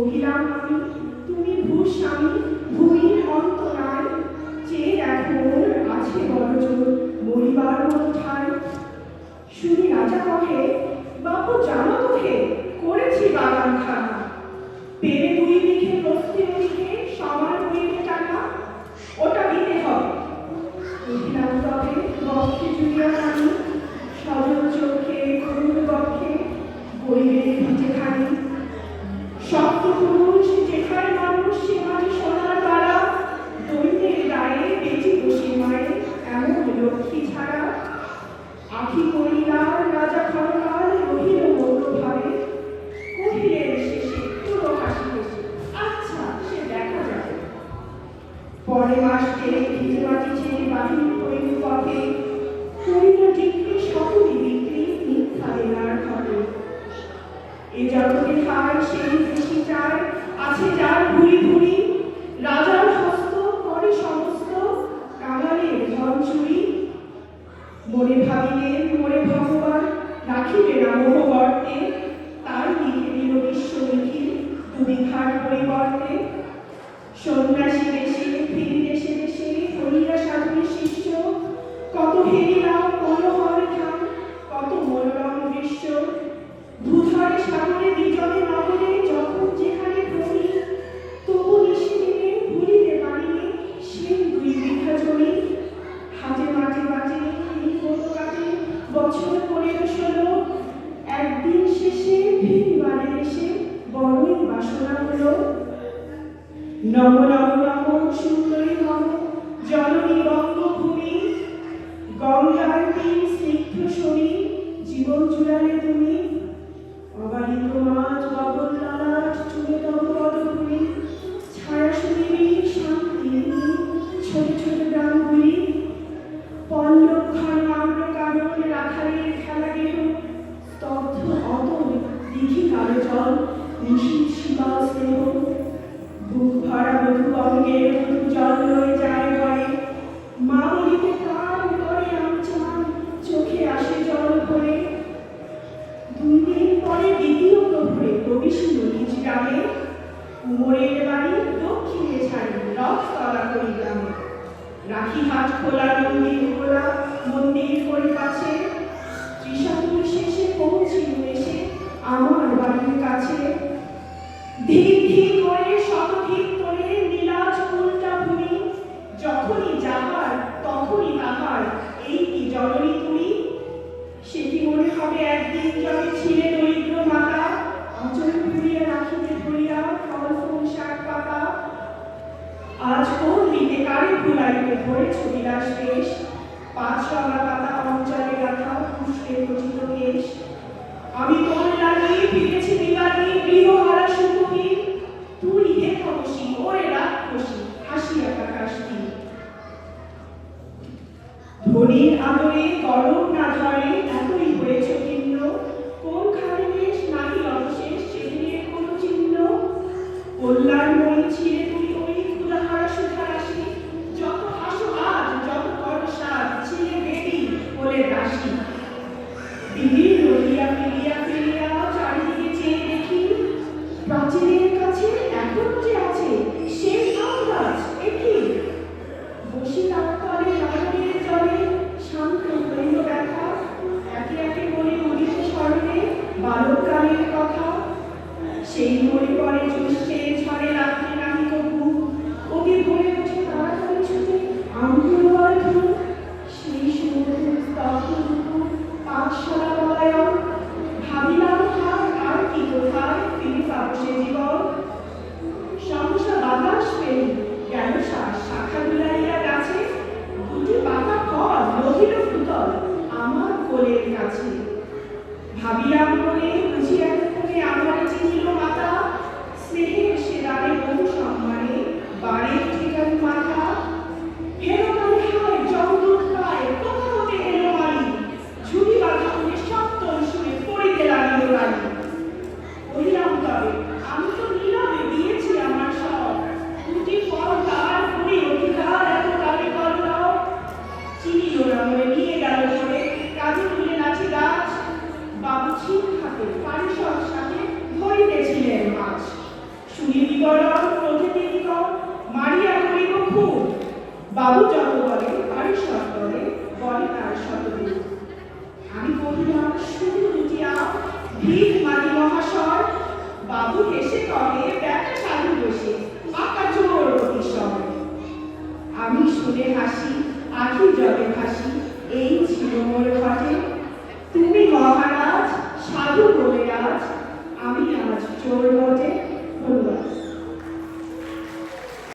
কহিলাম আমি, তুমি ভূস্বামী, ভূমির অন্ত নাই, চেয়ে দেখো আছে বড়জোর মরিবার মতো ঠাই। শুনি রাজা কহে, বাপু জানো তো হে, করেছি বাগানখানা, পেরে 2 বিঘে প্রস্থে ওদিকে সমান হইলে টানা, ওটা দিতে হবে। কহিলাম তবে বক্ষে জুড়িয়া খানি, সজল চোখে করুণ বক্ষে বইবে ভিজে খানি। শক্ত পুরুষ যেখানে মানুষ সে মাঝে সোনার বাড়া, দৈন্যের গায়ে বেঁচে বসে মায়ে এমন লক্ষ্মী ছাড়া। আখি করিলার রাজা ক্ষণকাল রহিল মৌনভাবে, কহিলেন শেষে পুরো হাসি হেসে, আচ্ছা সে দেখা যাবে। পরে মাসে ভিজে মাটি ছেড়ে বাহির হইল পথে, করিল ডিগ্রি সকলই বিক্রি মিথ্যা দেনার ঘটে। এ জগতে খায় সেই বেশি চায়, আছে যার ভুরি ভুরি, রাজার হস্ত করে সমস্ত কাঙালের ধন চুরি। মনে ভাবিলেন মোরে ভগবান রাখিবে না মোহবর্তে, তাই লিখে দিল বিশ্ব লিখি 2 বিঘার পরিবর্তে। সন্ন্যাসী দেশে ফিরি দেশে দেশে হইয়া সাধুর শিষ্য, কত হেরিলাম মনোহর ধাম, কত মনোরম দৃশ্য। ভূধরে সাগরে বিজনে নগরে যখন যেখানে ভ্রমি, তবু নিশিদিনে ভুলিতে পারিনি সেই 2 বিঘা জমি। হাটে মাঠে বাজে এই কত কাটে বছর 15-16, একদিন শেষে ফিরিবারে এসে বড়ই বাসনা হলো। নম নম নম সুন্দরী নম জননী বঙ্গভূমি, গঙ্গার তীর স্নিগ্ধ শরী জীবন জুড়ালে তুমি। অবারিত মাঠ গগন ললাট চুলে তব পদধূলি, ছায়া শুনিবি শান্তি ছোট ছোট গ্রামগুলি। পল্লব ঘন আম্র কানন রাখালের খেলা গেল, স্তব্ধ অতল দিঘি কালো জল নিশীথ শীতল স্নেহ। বুক ভরা মধু অঙ্গে মধু জল রয়ে যায় ঘরে, মা বলিতে প্রাণ করে আমচান চোখে আসে জল ভরে। 2 দিন পরে দ্বিতীয় প্রহরে প্রবেশিল নিজ গ্রামে, কুমোরের বাড়ি দক্ষিণে ছাড়ি রথতলা করি গ্রামে। রাখি হাট খোলা মন্দির খোলা মন্দির করে পাছে, ত্রিশাতুর শেষে পৌঁছিল এসে আমার বাড়ির কাছে। ধীর ধীর করে শতধিক করে নীলাজ উল্টা ভূমি, যখনই যাবার তখনই তাহার এই কি জননী তুমি। সে কি মনে হবে একদিন যবে ছিলে দরিদ্র মাতা, অচল পুড়িয়া রাখিতে ধরিয়া ফল ফুল শাক পাতা। আজ কোন দিকে কারে ভুলাইতে ধরেছ বিলাস বেশ, 5 রঙা পাতা অঞ্চলে রাখা পুষ্পে খচিত কেশ। আমি তোর লাগি ফিরেছি দিবানি গৃহহারা সুখী, তুই দেখা বসি ওরে রাক্ষসী হাসিয়া কাকাশি। ধনির আদরে গরম না ধরে এতই হয়েছ ভিন্ন, কোনখানে বেশ নাহি অবশেষ সেদিনের কোনো চিহ্ন। কল্যাণময়ী ছিলে তুই ওই ক্ষুধাহারা সুধারাশি, যত হাসো আজ যত করো সাজ ছিলে বেবি কোলের রাশি। দিদির রহিয়া ফিরিয়া ফিরিয়া চারিদিকে চেয়ে দেখি, প্রাচীরের কাছে এখনো যে আছে সেই আম গাছ একই। বসি তার তলে নয়নের জলে শান্ত হইল ব্যথা, একে একে মনে উঠিতে স্মরণে বালককালের কথা। সেই মনে পড়ে চষে ঝড়ে রাত্রি নাহি তবু, ওকে ভরে ওঠে তাড়াতাড়ি ছুটে আঙ্গুল বর্ধন। সেই সুমধুর স্তব্ধ দুপুর পাঠশালা পলায়ন, ভাবিলাম হার আর কি কোথায় ফিরে পাবো সে জীবন। সহসা বাতাস পেল গেল শ্বাস শাখা দুলাইয়া গাছে, 2টি পাতা ফল রহিল ফুটল আমার কোলের কাছে। ভাবিলাম মনে বুঝি এতক্ষণে আমার চিনিল মাতা, স্নেহের সে দাঁড়ে বহু সম্মানে বাড়ির ঠিকান মাথা। হেরো কালে হায় জঙ্গল বিবরণ প্রতিদিনকর মারিয়া করিব খুব। বাবু যত বলে তারই সত্তরে বলে তার শতদিন। আমি কহিলাম শুধু দুটিয়া ভিড় মালি মহাশয়। বাবু হেসে